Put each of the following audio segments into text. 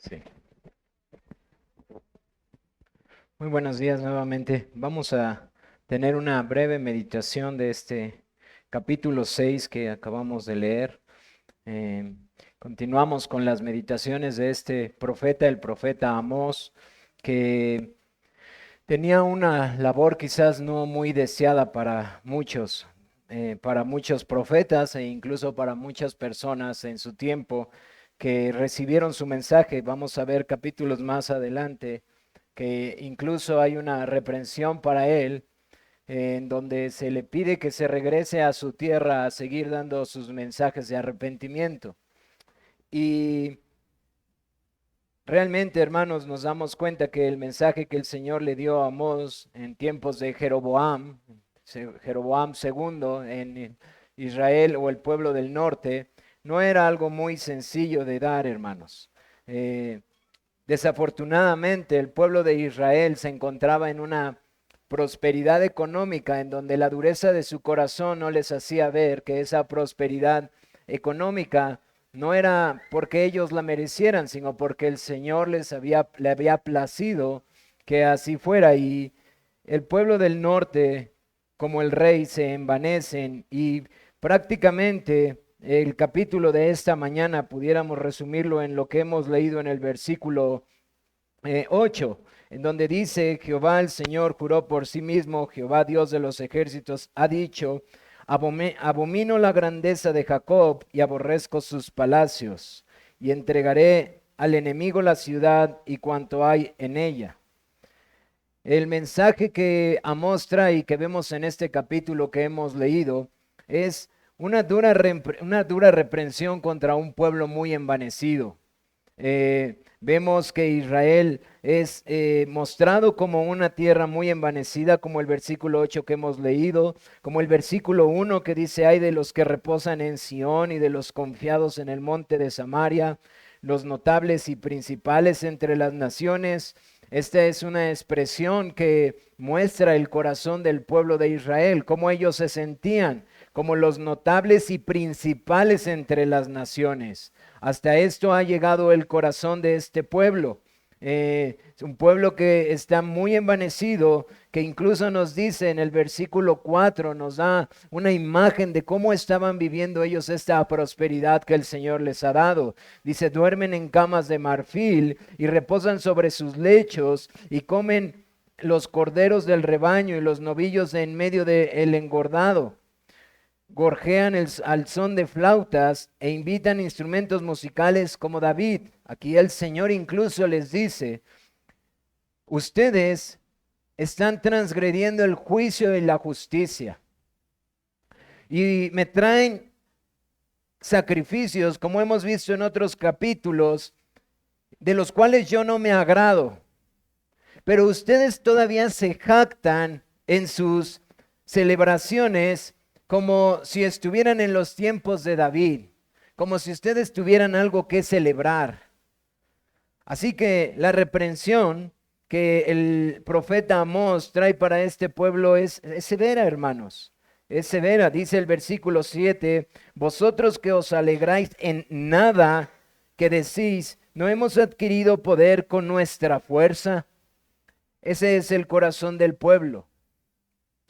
Sí. Muy buenos días nuevamente. Vamos a tener una breve meditación de este capítulo 6 que acabamos de leer. Eh, Continuamos con las meditaciones de este profeta, el profeta Amós, que tenía una labor quizás no muy deseada para muchos profetas e incluso para muchas personas en su tiempo que recibieron su mensaje. Vamos a ver capítulos más adelante que incluso hay una reprensión para él, en donde se le pide que se regrese a su tierra a seguir dando sus mensajes de arrepentimiento. Y realmente, hermanos, nos damos cuenta que el mensaje que el Señor le dio a Amós en tiempos de Jeroboam II en Israel o el pueblo del norte, no era algo muy sencillo de dar, hermanos. Eh, Desafortunadamente, el pueblo de Israel se encontraba en una prosperidad económica en donde la dureza de su corazón no les hacía ver que esa prosperidad económica no era porque ellos la merecieran, sino porque el Señor le había placido que así fuera. Y el pueblo del norte, como el rey, se envanecen y prácticamente el capítulo de esta mañana pudiéramos resumirlo en lo que hemos leído en el versículo 8, en donde dice: Jehová el Señor juró por sí mismo, Jehová Dios de los ejércitos ha dicho: Abomino la grandeza de Jacob y aborrezco sus palacios, y entregaré al enemigo la ciudad y cuanto hay en ella. El mensaje que Amós trae y que vemos en este capítulo que hemos leído es una dura reprensión contra un pueblo muy envanecido. Vemos que Israel es mostrado como una tierra muy envanecida, como el versículo 8 que hemos leído, como el versículo 1 que dice: ay de los que reposan en Sión y de los confiados en el monte de Samaria, los notables y principales entre las naciones. Esta es una expresión que muestra el corazón del pueblo de Israel, cómo ellos se sentían como los notables y principales entre las naciones. Hasta esto ha llegado el corazón de este pueblo. Es un pueblo que está muy envanecido, que incluso nos dice en el versículo 4, nos da una imagen de cómo estaban viviendo ellos esta prosperidad que el Señor les ha dado. Dice: duermen en camas de marfil y reposan sobre sus lechos y comen los corderos del rebaño y los novillos en medio del engordado. Gorjean al son de flautas e invitan instrumentos musicales como David. Aquí el Señor incluso les dice: ustedes están transgrediendo el juicio y la justicia y me traen sacrificios, como hemos visto en otros capítulos, de los cuales yo no me agrado. Pero ustedes todavía se jactan en sus celebraciones como si estuvieran en los tiempos de David, como si ustedes tuvieran algo que celebrar. Así que la reprensión que el profeta Amós trae para este pueblo es severa, hermanos. Es severa. Dice el versículo 7: vosotros que os alegráis en nada, que decís: ¿no hemos adquirido poder con nuestra fuerza? Ese es el corazón del pueblo.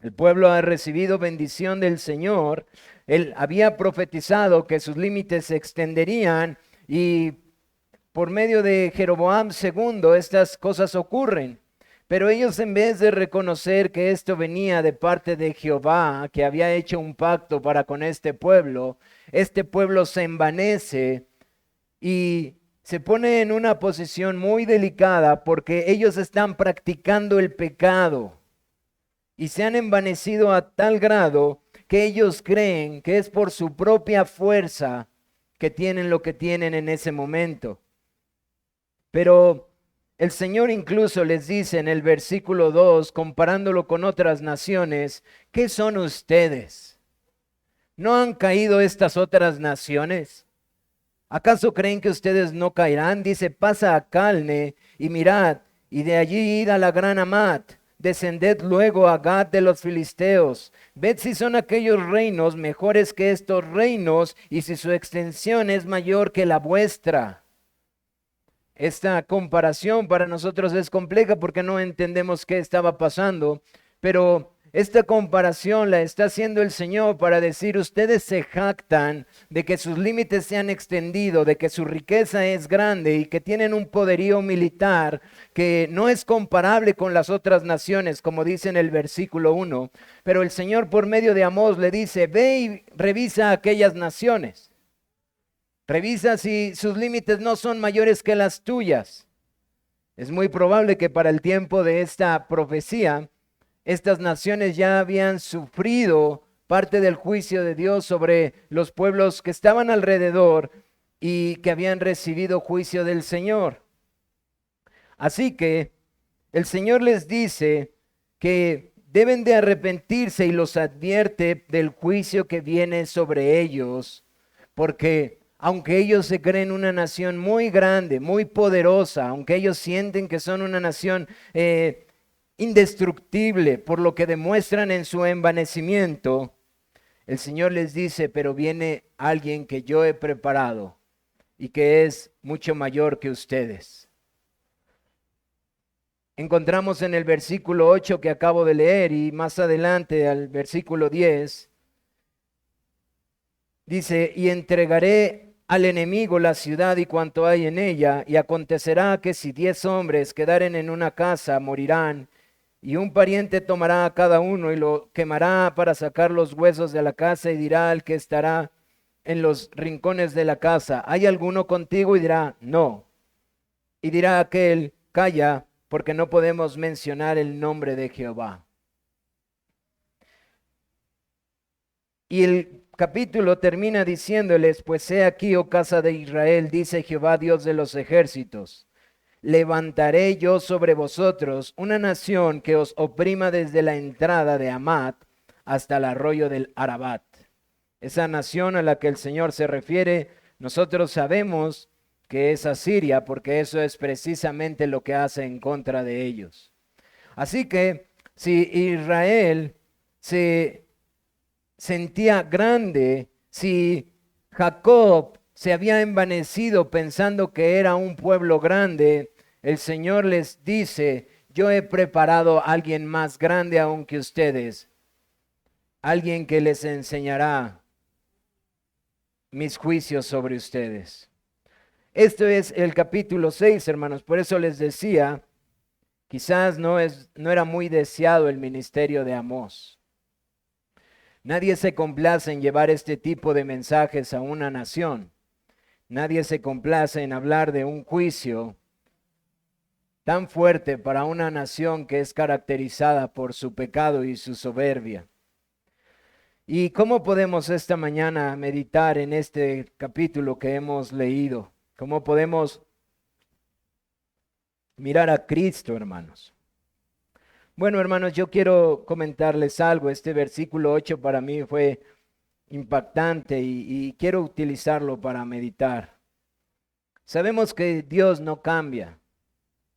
El pueblo ha recibido bendición del Señor. Él había profetizado que sus límites se extenderían y por medio de Jeroboam II estas cosas ocurren. Pero ellos, en vez de reconocer que esto venía de parte de Jehová, que había hecho un pacto para con este pueblo se envanece y se pone en una posición muy delicada porque ellos están practicando el pecado y se han envanecido a tal grado que ellos creen que es por su propia fuerza que tienen lo que tienen en ese momento. Pero el Señor incluso les dice en el versículo 2, comparándolo con otras naciones: ¿qué son ustedes? ¿No han caído estas otras naciones? ¿Acaso creen que ustedes no caerán? Dice: pasa a Calne y mirad, y de allí id a la gran Amat. Descended luego a Gad de los filisteos. Ved si son aquellos reinos mejores que estos reinos, y si su extensión es mayor que la vuestra. esta comparación para nosotros es compleja porque no entendemos qué estaba pasando, pero esta comparación la está haciendo el Señor para decir, ustedes se jactan de que sus límites se han extendido, de que su riqueza es grande y que tienen un poderío militar que no es comparable con las otras naciones, como dice en el versículo 1. Pero el Señor por medio de Amós le dice, ve y revisa aquellas naciones. Revisa si sus límites no son mayores que las tuyas. Es muy probable que para el tiempo de esta profecía, estas naciones ya habían sufrido parte del juicio de Dios sobre los pueblos que estaban alrededor y que habían recibido juicio del Señor. Así que el Señor les dice que deben de arrepentirse y los advierte del juicio que viene sobre ellos, porque aunque ellos se creen una nación muy grande, muy poderosa, aunque ellos sienten que son una nación indestructible por lo que demuestran en su envanecimiento, el Señor les dice, pero viene alguien que yo he preparado y que es mucho mayor que ustedes. Encontramos en el versículo 8 que acabo de leer y más adelante al versículo 10, dice, y entregaré al enemigo la ciudad y cuanto hay en ella, y acontecerá que si 10 hombres quedaren en una casa, morirán, y un pariente tomará a cada uno y lo quemará para sacar los huesos de la casa y dirá al que estará en los rincones de la casa, ¿hay alguno contigo? Y dirá, no. Y dirá aquel, calla, porque no podemos mencionar el nombre de Jehová. Y el capítulo termina diciéndoles, pues he aquí, oh casa de Israel, dice Jehová Dios de los ejércitos, levantaré yo sobre vosotros una nación que os oprima desde la entrada de Hamat hasta el arroyo del Arabat. Esa nación a la que el Señor se refiere, nosotros sabemos que es Asiria, porque eso es precisamente lo que hace en contra de ellos. Así que si Israel se sentía grande, si Jacob se había envanecido pensando que era un pueblo grande, el Señor les dice, yo he preparado a alguien más grande aún que ustedes, alguien que les enseñará mis juicios sobre ustedes. Esto es el capítulo 6, hermanos, por eso les decía, quizás no era muy deseado el ministerio de Amós. Nadie se complace en llevar este tipo de mensajes a una nación. Nadie se complace en hablar de un juicio tan fuerte para una nación que es caracterizada por su pecado y su soberbia. ¿Y cómo podemos esta mañana meditar en este capítulo que hemos leído? ¿Cómo podemos mirar a Cristo, hermanos? Bueno, hermanos, yo quiero comentarles algo. Este versículo 8 para mí fue impactante y quiero utilizarlo para meditar. Sabemos que Dios no cambia.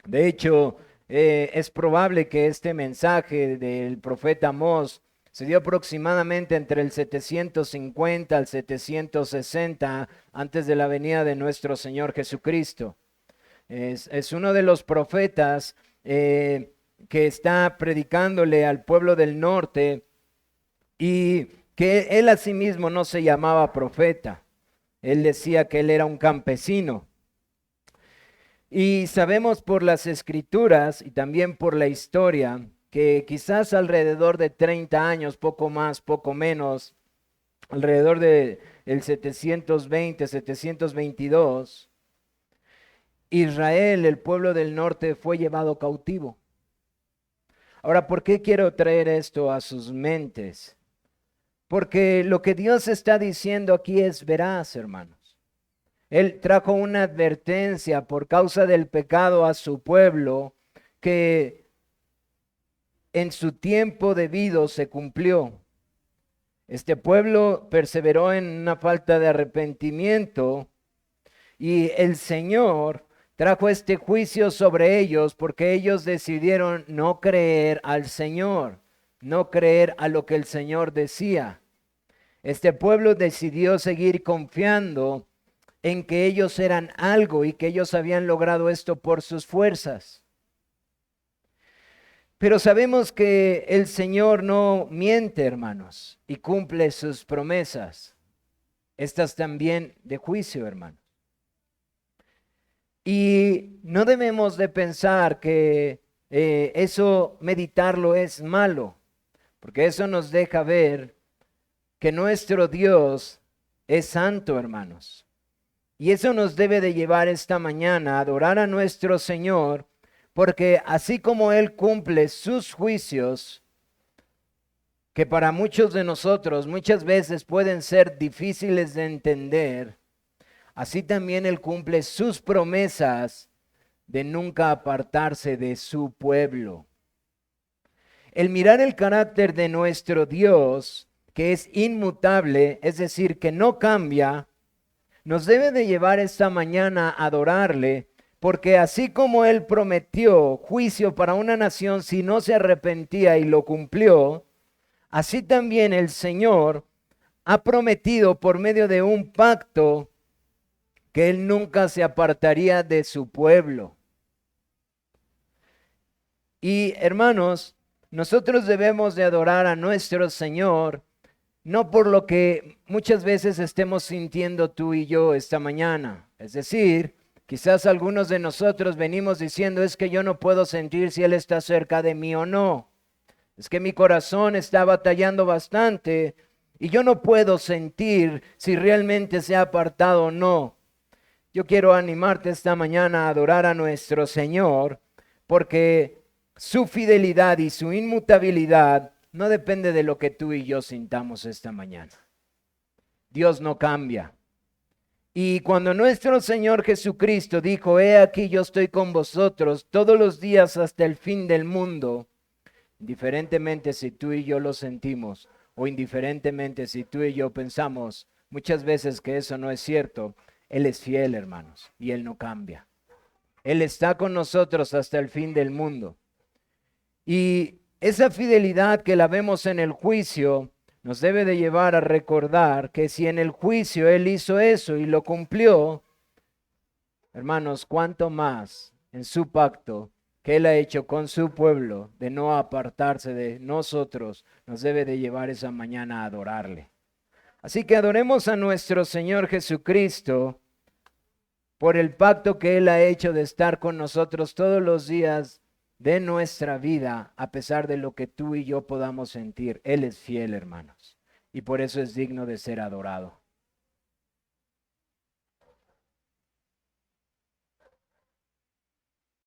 De hecho, es probable que este mensaje del profeta Amós se dio aproximadamente entre el 750 al 760 antes de la venida de nuestro Señor Jesucristo. Es uno de los profetas que está predicándole al pueblo del norte y que él a sí mismo no se llamaba profeta. Él decía que él era un campesino. Y sabemos por las escrituras y también por la historia que quizás alrededor de 30 años, poco más, poco menos, alrededor de el 720, 722, Israel, el pueblo del norte, fue llevado cautivo. Ahora, ¿por qué quiero traer esto a sus mentes? Porque lo que Dios está diciendo aquí es veraz, hermanos. Él trajo una advertencia por causa del pecado a su pueblo que en su tiempo debido se cumplió. Este pueblo perseveró en una falta de arrepentimiento y el Señor trajo este juicio sobre ellos porque ellos decidieron no creer al Señor, no creer a lo que el Señor decía. Este pueblo decidió seguir confiando en que ellos eran algo y que ellos habían logrado esto por sus fuerzas. Pero sabemos que el Señor no miente, hermanos, y cumple sus promesas. Estas también de juicio, hermanos. Y no debemos de pensar que eso, meditarlo, es malo, porque eso nos deja ver que nuestro Dios es santo, hermanos. Y eso nos debe de llevar esta mañana a adorar a nuestro Señor, porque así como Él cumple sus juicios, que para muchos de nosotros muchas veces pueden ser difíciles de entender, así también Él cumple sus promesas de nunca apartarse de su pueblo. El mirar el carácter de nuestro Dios, que es inmutable, es decir, que no cambia, nos debe de llevar esta mañana a adorarle, porque así como Él prometió juicio para una nación si no se arrepentía y lo cumplió, así también el Señor ha prometido por medio de un pacto que Él nunca se apartaría de su pueblo. Y hermanos, nosotros debemos de adorar a nuestro Señor, no por lo que muchas veces estemos sintiendo tú y yo esta mañana. Es decir, quizás algunos de nosotros venimos diciendo, es que yo no puedo sentir si Él está cerca de mí o no. Es que mi corazón está batallando bastante y yo no puedo sentir si realmente se ha apartado o no. Yo quiero animarte esta mañana a adorar a nuestro Señor, porque su fidelidad y su inmutabilidad no depende de lo que tú y yo sintamos esta mañana. Dios no cambia. Y cuando nuestro Señor Jesucristo dijo, he aquí yo estoy con vosotros todos los días hasta el fin del mundo, indiferentemente si tú y yo lo sentimos o indiferentemente si tú y yo pensamos muchas veces que eso no es cierto, Él es fiel, hermanos, y Él no cambia. Él está con nosotros hasta el fin del mundo. Y esa fidelidad que la vemos en el juicio nos debe de llevar a recordar que si en el juicio Él hizo eso y lo cumplió, hermanos, cuánto más en su pacto que Él ha hecho con su pueblo de no apartarse de nosotros, nos debe de llevar esa mañana a adorarle. Así que adoremos a nuestro Señor Jesucristo por el pacto que Él ha hecho de estar con nosotros todos los días de nuestra vida, a pesar de lo que tú y yo podamos sentir. Él es fiel, hermanos, y por eso es digno de ser adorado.